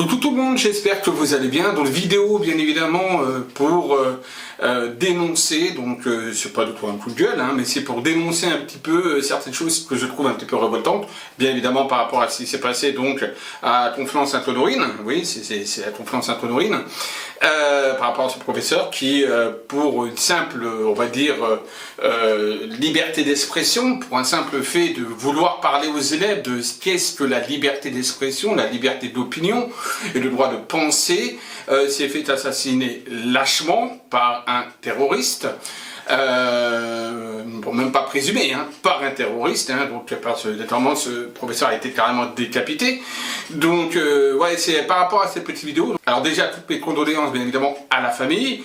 Coucou tout le monde, j'espère que vous allez bien. Dans la vidéo, bien évidemment, pour dénoncer, donc c'est pas du tout un coup de gueule, mais c'est pour dénoncer un petit peu certaines choses que je trouve un petit peu révoltantes, bien évidemment par rapport à ce qui s'est passé donc à Conflans-Sainte-Honorine, oui, c'est à Conflans-Sainte-Honorine, par rapport à ce professeur qui, pour une simple, on va dire, liberté d'expression, pour un simple fait de vouloir parler aux élèves de ce qu'est-ce que la liberté d'expression, la liberté d'opinion, et le droit de penser, s'est fait assassiner lâchement par un terroriste, bon, même pas présumé, par un terroriste, donc notamment ce professeur a été carrément décapité. Donc ouais, c'est par rapport à cette petite vidéo. Alors déjà, toutes mes condoléances bien évidemment à la famille.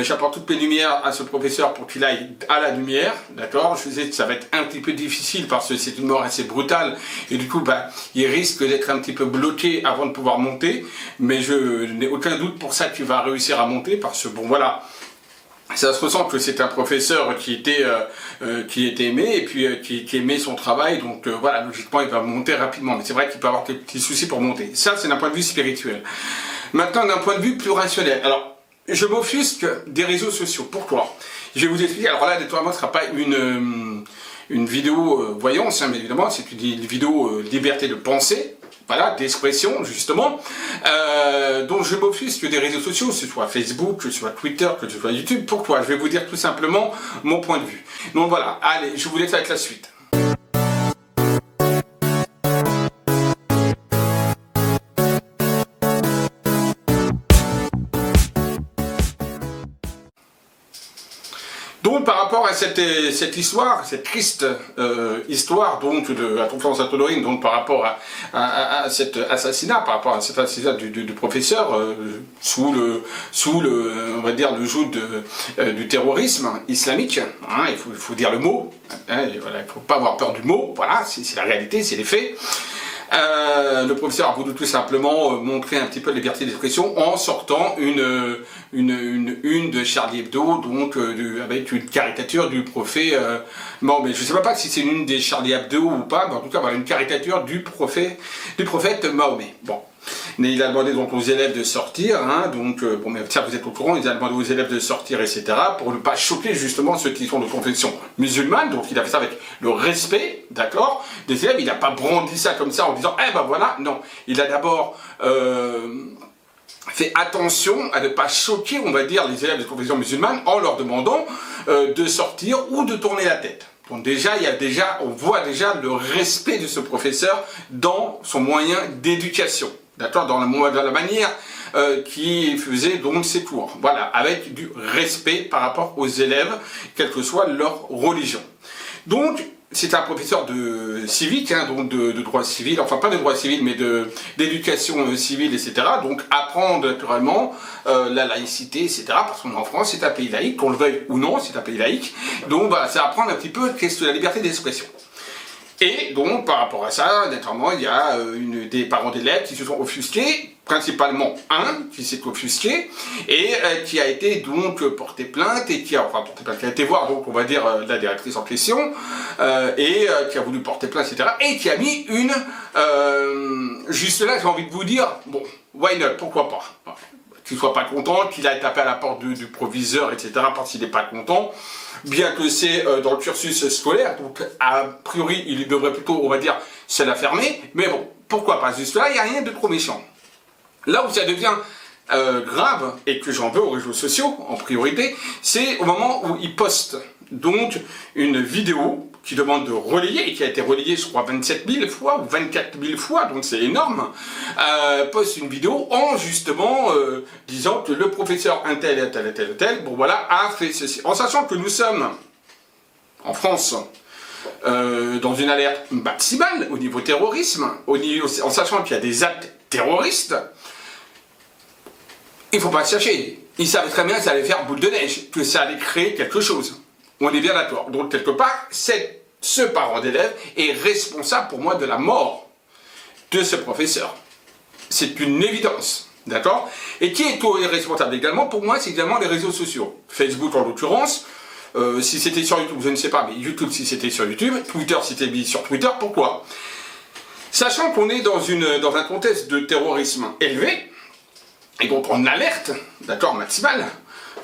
J'apporte toutes mes lumières à ce professeur pour qu'il aille à la lumière, d'accord. Je sais que ça va être un petit peu difficile parce que c'est une mort assez brutale et du coup, il risque d'être un petit peu bloqué avant de pouvoir monter, mais je n'ai aucun doute pour ça qu'il va réussir à monter parce que, bon, voilà, ça se ressent que c'est un professeur qui était aimé et puis qui aimait son travail, donc voilà, logiquement, il va monter rapidement, mais c'est vrai qu'il peut avoir des petits soucis pour monter. Ça, c'est d'un point de vue spirituel. Maintenant, d'un point de vue plus rationnel. Alors, je m'offusque des réseaux sociaux. Pourquoi? Je vais vous expliquer. Alors là, naturellement, ce ne sera pas une vidéo voyance, mais évidemment, c'est une vidéo liberté de pensée, voilà, d'expression, justement. Donc je m'offusque des réseaux sociaux, que ce soit Facebook, que ce soit Twitter, que ce soit YouTube. Pourquoi? Je vais vous dire tout simplement mon point de vue. Donc voilà, allez, je vous laisse avec la suite. Donc par rapport à cette histoire, cette triste histoire donc de la Conflans-Sainte-Honorine, donc par rapport à cet assassinat, du professeur sous le on va dire le joug du terrorisme islamique, il faut dire le mot, voilà, il ne faut pas avoir peur du mot, voilà, c'est la réalité, c'est les faits. Le professeur a voulu tout simplement montrer un petit peu la liberté d'expression en sortant une de Charlie Hebdo, donc avec une caricature du prophète Mahomet. Je ne sais pas si c'est une des Charlie Hebdo ou pas, mais en tout cas voilà, une caricature du prophète Mahomet. Bon. Mais il a demandé donc aux élèves de sortir, donc bon, mais ça vous êtes au courant, il a demandé aux élèves de sortir, etc., pour ne pas choquer justement ceux qui sont de confession musulmane. Donc il a fait ça avec le respect, d'accord, des élèves. Il n'a pas brandi ça comme ça en disant eh ben voilà, non. Il a d'abord fait attention à ne pas choquer, on va dire, les élèves de confession musulmane en leur demandant de sortir ou de tourner la tête. Donc déjà, on voit déjà le respect de ce professeur dans son moyen d'éducation. D'accord, dans la manière qui faisait donc ses cours. Voilà, avec du respect par rapport aux élèves, quelle que soit leur religion. Donc, c'est un professeur de civique, donc de droit civil, enfin pas de droit civil, mais d'éducation civile, etc. Donc apprendre naturellement la laïcité, etc. Parce qu'en France, c'est un pays laïque, qu'on le veuille ou non, c'est un pays laïque. Donc, c'est apprendre un petit peu qu'est-ce que la liberté d'expression. Et donc, par rapport à ça, naturellement, il y a des parents d'élèves qui se sont offusqués, principalement un qui s'est offusqué, et qui a été donc porté plainte, et qui a été voir, donc on va dire, la directrice en question, et qui a voulu porter plainte, etc., et qui a mis juste là, j'ai envie de vous dire, bon, why not, pourquoi pas? Qu'il ne soit pas content, qu'il aille taper à la porte du proviseur, etc., parce qu'il n'est pas content, bien que c'est dans le cursus scolaire, donc a priori, il devrait plutôt, on va dire, se la fermer, mais bon, pourquoi pas? Juste là, il n'y a rien de trop méchant. Là où ça devient grave, et que j'en veux aux réseaux sociaux, en priorité, c'est au moment où ils postent donc une vidéo qui demande de relayer, et qui a été relayée, je crois, 27 000 fois, ou 24 000 fois, donc c'est énorme, poste une vidéo en, justement, disant que le professeur un tel, bon voilà, a fait ceci. En sachant que nous sommes, en France, dans une alerte maximale au niveau terrorisme, en sachant qu'il y a des actes terroristes, il ne faut pas se chercher. Ils savaient très bien que ça allait faire boule de neige, que ça allait créer quelque chose. On est bien d'accord. Donc, quelque part, ce parent d'élève est responsable pour moi de la mort de ce professeur. C'est une évidence. D'accord? Et qui est responsable également? Pour moi, c'est également les réseaux sociaux. Facebook, en l'occurrence. Si c'était sur YouTube, je ne sais pas, mais YouTube, si c'était sur YouTube. Twitter, si c'était mis sur Twitter. Pourquoi? Sachant qu'on est dans un contexte de terrorisme élevé, et donc on alerte, d'accord, maximale,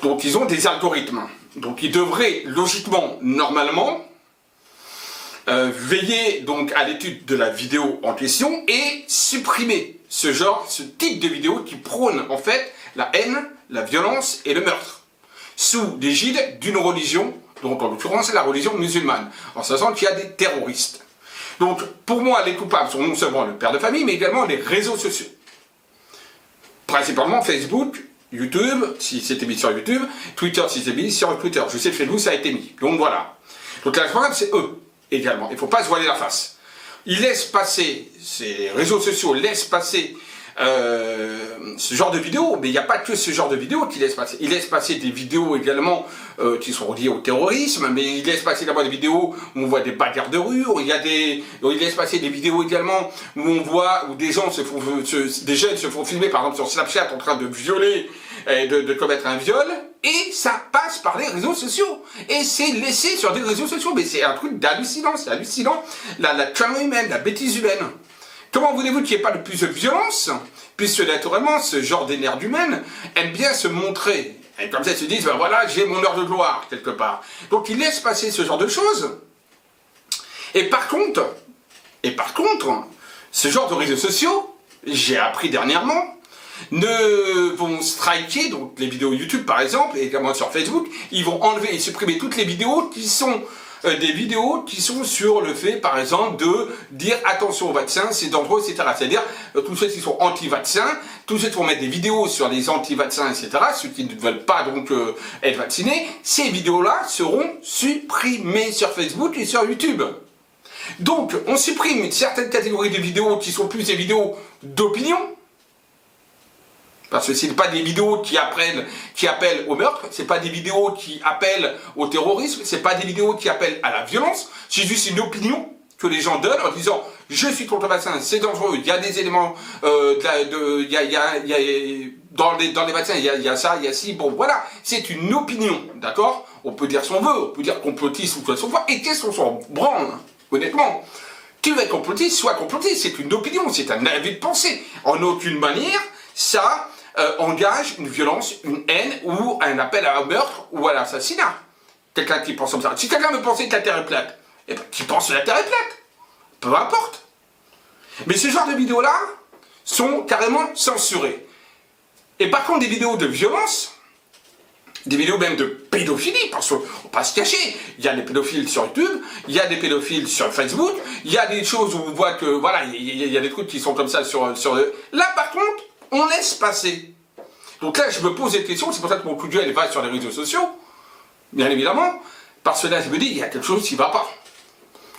donc ils ont des algorithmes. Donc ils devraient logiquement, normalement, veiller donc à l'étude de la vidéo en question et supprimer ce type de vidéo qui prône en fait la haine, la violence et le meurtre, sous l'égide d'une religion, donc en l'occurrence la religion musulmane, en sachant qu'il y a des terroristes. Donc pour moi les coupables sont non seulement le père de famille, mais également les réseaux sociaux. Principalement Facebook, YouTube, si c'était mis sur YouTube, Twitter si c'était mis sur Twitter. Je sais que Facebook ça a été mis. Donc voilà. Donc la problème c'est eux également. Il ne faut pas se voiler la face. Ils laissent passer, ces réseaux sociaux laissent passer ce genre de vidéos, mais il n'y a pas que ce genre de vidéos qu'ils laissent passer. Ils laissent passer des vidéos également qui sont liées au terrorisme, mais ils laissent passer également des vidéos où on voit des bagarres de rue, ils laissent passer des vidéos également où on voit où des gens des jeunes se font filmer par exemple sur Snapchat en train de violer, de commettre un viol, et ça passe par les réseaux sociaux. Et c'est laissé sur des réseaux sociaux, mais c'est un truc d'hallucinant, c'est hallucinant, la connerie humaine, la bêtise humaine. Comment voulez-vous qu'il n'y ait pas de plus de violence, puisque naturellement, ce genre d'énergie humaine aime bien se montrer. Et comme ça, ils se disent, ben voilà, j'ai mon heure de gloire, quelque part. Donc, ils laissent passer ce genre de choses. Et par contre, ce genre de réseaux sociaux, j'ai appris dernièrement, ne vont striker, donc les vidéos YouTube par exemple, et également sur Facebook, ils vont enlever et supprimer toutes les vidéos qui sont des vidéos qui sont sur le fait, par exemple, de dire attention au vaccin, c'est dangereux, etc. C'est-à-dire, tous ceux qui sont anti-vaccins, tous ceux qui vont mettre des vidéos sur les anti-vaccins, etc., ceux qui ne veulent pas donc être vaccinés, ces vidéos-là seront supprimées sur Facebook et sur YouTube. Donc, on supprime une certaine catégorie de vidéos qui sont plus des vidéos d'opinion, parce que ce n'est pas des vidéos qui appellent au meurtre, ce n'est pas des vidéos qui appellent au terrorisme, ce n'est pas des vidéos qui appellent à la violence, c'est juste une opinion que les gens donnent en disant « je suis contre le vaccin, c'est dangereux, il y a des éléments, dans les vaccins, il y a ça, il y a ci, bon voilà, c'est une opinion, d'accord? On peut dire ce qu'on veut, on peut dire complotiste ou quoi que ce soit, et qu'est-ce qu'on s'en branle, honnêtement? Tu veux être complotiste, sois complotiste, c'est une opinion, c'est un avis de pensée. En aucune manière, ça engage une violence, une haine ou un appel à un meurtre ou à l'assassinat. Quelqu'un qui pense comme ça. Si quelqu'un me pensait que la Terre est plate, eh ben, qui pense que la Terre est plate. Peu importe. Mais ce genre de vidéos-là sont carrément censurées. Et par contre, des vidéos de violence, des vidéos même de pédophilie, parce qu'on ne va pas se cacher, il y a des pédophiles sur YouTube, il y a des pédophiles sur Facebook, il y a des choses où on voit que, voilà, il y a des trucs qui sont comme ça sur le... Là, par contre, on laisse passer. Donc là, je me pose des questions, c'est pour ça que mon coup de gueule va sur les réseaux sociaux, bien évidemment, parce que là, je me dis, il y a quelque chose qui ne va pas.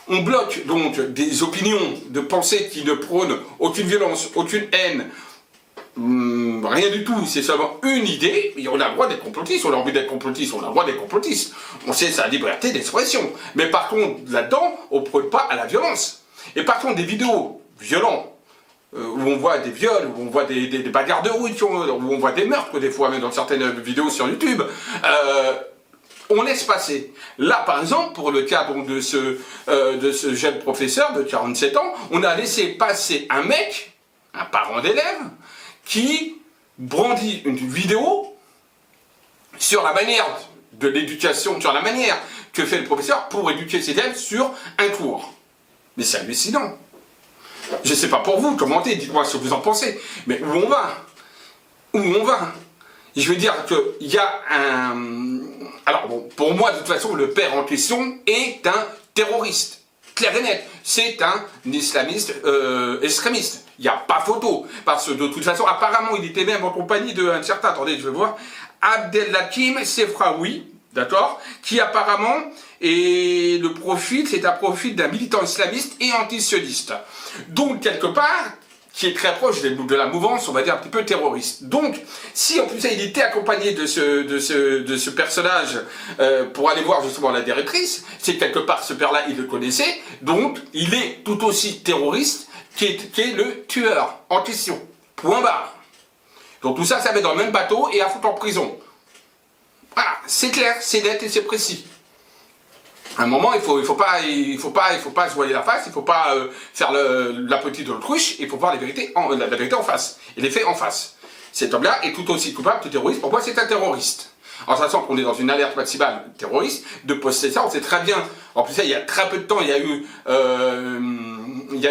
On bloque donc des opinions de pensée qui ne prônent aucune violence, aucune haine, rien du tout, c'est seulement une idée, et on a le droit d'être complotiste, on a envie d'être complotiste, on a le droit d'être complotiste, on sait sa liberté d'expression, mais par contre, là-dedans, on ne prône pas à la violence. Et par contre, des vidéos violentes, où on voit des viols, où on voit des bagarres de rue, où on voit des meurtres, des fois, même dans certaines vidéos sur YouTube, on laisse passer. Là, par exemple, pour le cas donc, de ce jeune professeur de 47 ans, on a laissé passer un mec, un parent d'élève, qui brandit une vidéo sur la manière de l'éducation, sur la manière que fait le professeur pour éduquer ses élèves sur un cours. Mais c'est hallucinant. Je ne sais pas pour vous, commentez, dites-moi ce que vous en pensez. Mais où on va? Où on va? Je veux dire qu'il y a un... Alors bon, pour moi, de toute façon, le père en question est un terroriste. Clair et net. C'est un islamiste extrémiste. Il n'y a pas photo. Parce que de toute façon, apparemment, il était même en compagnie d'un certain... Attendez, je vais voir. Abdelhakim Sefraoui, d'accord, qui apparemment est le profil, c'est un profil d'un militant islamiste et antisioniste. Donc, quelque part, qui est très proche de la mouvance, on va dire, un petit peu terroriste. Donc, si en plus il était accompagné de ce personnage pour aller voir justement la directrice, c'est quelque part ce père-là, il le connaissait, donc il est tout aussi terroriste qui est le tueur en question. Point barre. Donc tout ça, ça met dans le même bateau et à foutre en prison. Voilà, c'est clair, c'est net et c'est précis. À un moment, il faut pas se voiler la face, il faut pas faire la petite autruche, il faut voir la vérité en face, et les faits en face. Cet homme-là est tout aussi coupable de terrorisme. Pour moi, c'est un terroriste. En sachant qu'on est dans une alerte maximale terroriste, de poster ça, on sait très bien. En plus, il y a très peu de temps, il y a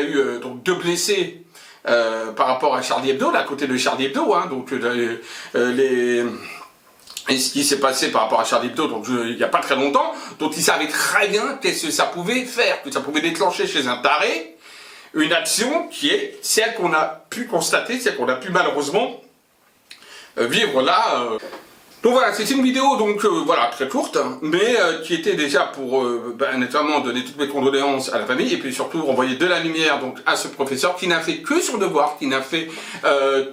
eu donc 2 blessés par rapport à Charlie Hebdo, là, à côté de Charlie Hebdo, hein, donc et ce qui s'est passé par rapport à Charlie Hebdo, donc il n'y a pas très longtemps, donc ils savaient très bien qu'est-ce que ça pouvait faire, que ça pouvait déclencher chez un taré une action qui est celle qu'on a pu constater, celle qu'on a pu malheureusement vivre là. Donc voilà, c'est une vidéo donc voilà très courte, mais qui était déjà pour notamment donner toutes mes condoléances à la famille et puis surtout renvoyer de la lumière donc à ce professeur qui n'a fait que son devoir, qui n'a fait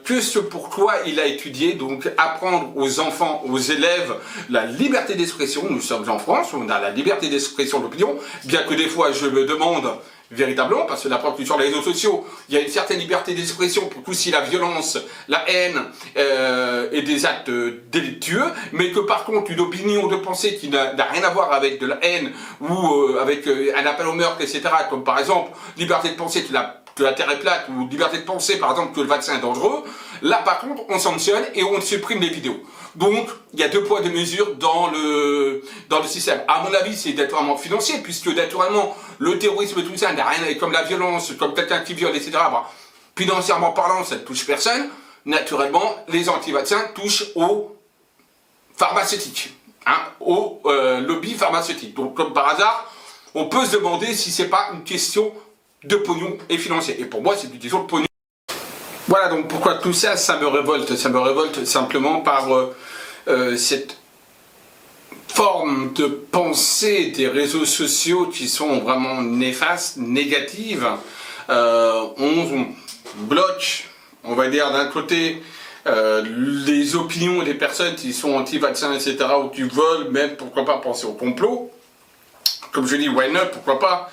que ce pourquoi il a étudié, donc apprendre aux enfants, aux élèves la liberté d'expression. Nous sommes en France, on a la liberté d'expression d'opinion, bien que des fois je me demande véritablement, parce que la preuve que sur les réseaux sociaux, il y a une certaine liberté d'expression pour tout si la violence, la haine et des actes délictueux, mais que par contre une opinion de pensée qui n'a rien à voir avec de la haine ou avec un appel au meurtre, etc., comme par exemple liberté de penser que la Terre est plate, ou liberté de penser par exemple que le vaccin est dangereux, là par contre on sanctionne et on supprime les vidéos. Donc, il y a 2 poids 2 mesures dans le système. À mon avis, c'est naturellement financier, puisque naturellement, le terrorisme et tout ça n'a rien à voir, comme la violence, comme quelqu'un qui viole, etc. Bon, financièrement parlant, ça ne touche personne. Naturellement, les anti-vaccins touchent aux pharmaceutiques, hein, au lobby pharmaceutique. Donc, comme par hasard, on peut se demander si c'est pas une question de pognon et financier. Et pour moi, c'est une question de pognon. Voilà, donc pourquoi tout ça, ça me révolte simplement par cette forme de pensée des réseaux sociaux qui sont vraiment néfastes, négatives. On bloque, on va dire d'un côté, les opinions des personnes qui sont anti-vaccins, etc., ou qui veulent même, pourquoi pas, penser au complot. Comme je dis, why not, pourquoi pas.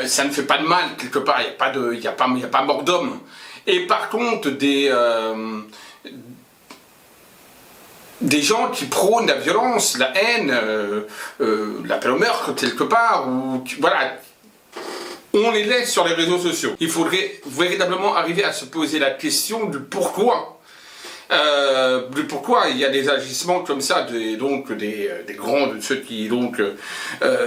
Ça ne fait pas de mal, quelque part, il n'y a pas mort d'homme. Et par contre, des gens qui prônent la violence, la haine, l'appel au meurtre quelque part, ou voilà, on les laisse sur les réseaux sociaux. Il faudrait véritablement arriver à se poser la question du pourquoi. Pourquoi il y a des agissements comme ça des grands, de ceux qui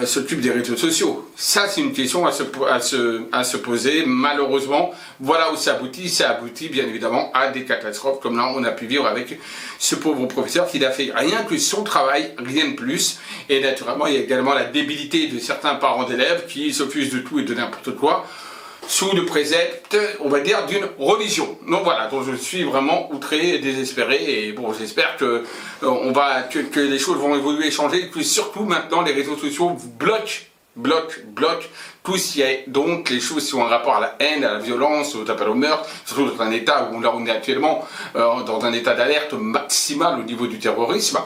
s'occupent des réseaux sociaux. Ça, c'est une question à se poser. Malheureusement, voilà où ça aboutit bien évidemment à des catastrophes comme là on a pu vivre avec ce pauvre professeur qui n'a fait rien que son travail, rien de plus. Et naturellement, il y a également la débilité de certains parents d'élèves qui s'offusent de tout et de n'importe quoi, sous le précepte, on va dire, d'une religion. Donc voilà, donc je suis vraiment outré et désespéré, et bon, j'espère que que les choses vont évoluer et changer, que surtout maintenant les réseaux sociaux bloquent tout ce qui est donc les choses qui ont un rapport à la haine, à la violence, aux appels au meurtre, surtout dans un état où là on est actuellement dans un état d'alerte maximal au niveau du terrorisme.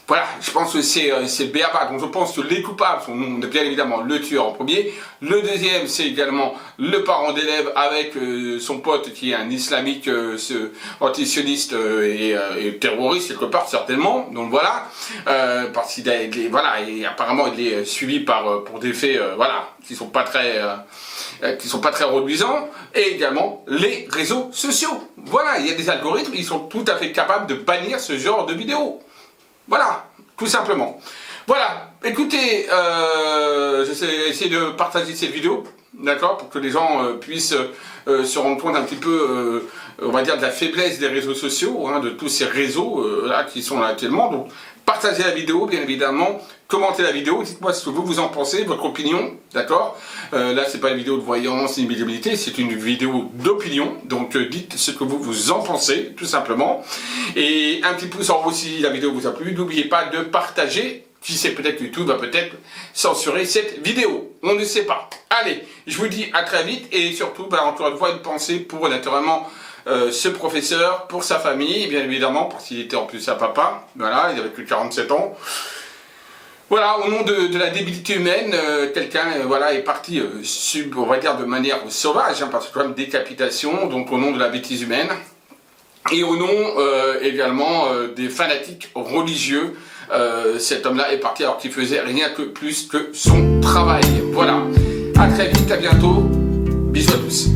Voilà, je pense que c'est le b.a.-ba. Donc je pense que les coupables sont bien évidemment le tueur en premier. Le deuxième, c'est également le parent d'élève avec son pote qui est un islamique antisioniste et terroriste quelque part certainement. Donc voilà, parce qu'il voilà, et apparemment il est suivi pour des faits voilà qui sont pas très reluisants, et également les réseaux sociaux. Voilà, il y a des algorithmes, ils sont tout à fait capables de bannir ce genre de vidéos. Voilà, tout simplement. Voilà, écoutez, j'essaie essayer de partager cette vidéo, d'accord, pour que les gens puissent se rendre compte un petit peu, on va dire, de la faiblesse des réseaux sociaux, hein, de tous ces réseaux là qui sont là actuellement. Donc, partagez la vidéo, bien évidemment, commentez la vidéo, dites-moi ce que vous en pensez, votre opinion, d'accord. Là, c'est pas une vidéo de voyance, ni de visibilité, c'est une vidéo d'opinion, donc dites ce que vous en pensez, tout simplement. Et un petit pouce en haut si la vidéo vous a plu, n'oubliez pas de partager. Qui sait, peut-être que YouTube va peut-être censurer cette vidéo. On ne sait pas. Allez, je vous dis à très vite, et surtout, encore une fois, une pensée pour naturellement ce professeur, pour sa famille, bien évidemment, parce qu'il était en plus sa papa. Voilà, il avait que 47 ans. Voilà, au nom de la débilité humaine, quelqu'un voilà, est parti, on va dire de manière sauvage, hein, parce que quand même décapitation, donc au nom de la bêtise humaine, et au nom également des fanatiques religieux cet homme-là est parti alors qu'il faisait rien que plus que son travail. Voilà, à très vite, à bientôt, bisous à tous.